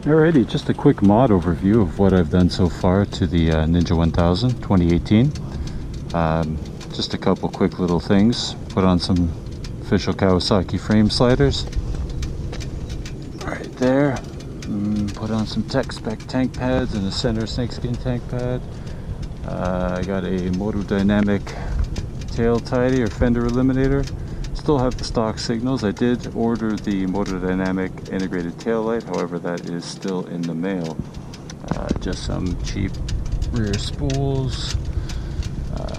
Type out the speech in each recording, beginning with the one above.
Alrighty, just a quick mod overview of what I've done so far to the Ninja 1000 2018. Just a couple quick little things. Put on some official Kawasaki frame sliders. Right there. Put on some TechSpec tank pads and a center snakeskin tank pad. I got a Motodynamic tail tidy or Fender Eliminator. Still have the stock signals. I did order the Motodynamic integrated tail light, however that is still in the mail. Just some cheap rear spools.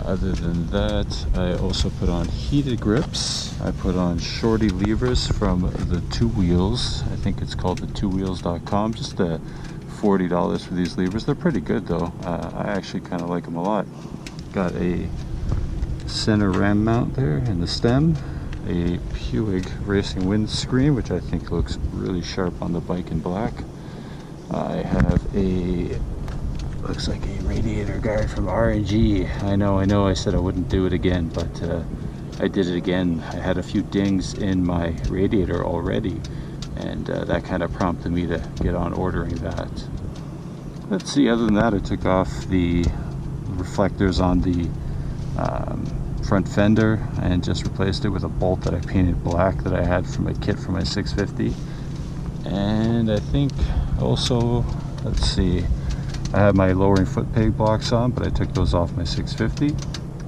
Other than that, I also put on heated grips. I put on shorty levers from the Two Wheels. I think it's called the twowheels.com. Just $40 for these levers. They're pretty good though. I actually kind of like them a lot. Got a center ram mount there in the stem. A Puig racing windscreen, which I think looks really sharp on the bike in black. I have looks like a radiator guard from R&G. I know, I said I wouldn't do it again, but I did it again. I had a few dings in my radiator already, and that kind of prompted me to get on ordering that. Let's see, other than that, I took off the reflectors on the front fender and just replaced it with a bolt that I painted black that I had from a kit for my 650. And I think also, let's see, I had my lowering foot peg blocks on, but I took those off my 650.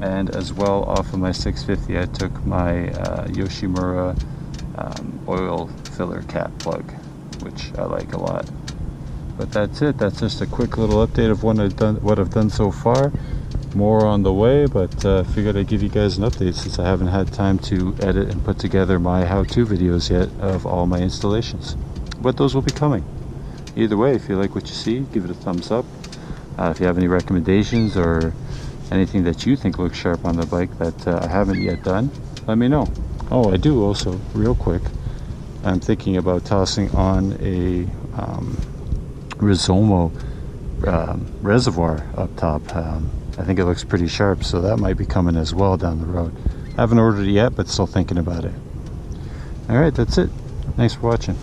And as well, off of my 650, I took my Yoshimura oil filler cap plug, which I like a lot. But that's it. That's just a quick little update of what I've done so far. More on the way, but figured I'd give you guys an update since I haven't had time to edit and put together my how-to videos yet of all my installations. But those will be coming. Either way, if you like what you see, give it a thumbs up. If you have any recommendations or anything that you think looks sharp on the bike that I haven't yet done, let me know. Oh, I do also, real quick, I'm thinking about tossing on a Rizoma reservoir up top. I think it looks pretty sharp, so that might be coming as well down the road. I haven't ordered it yet, but still thinking about it. Alright, that's it. Thanks for watching.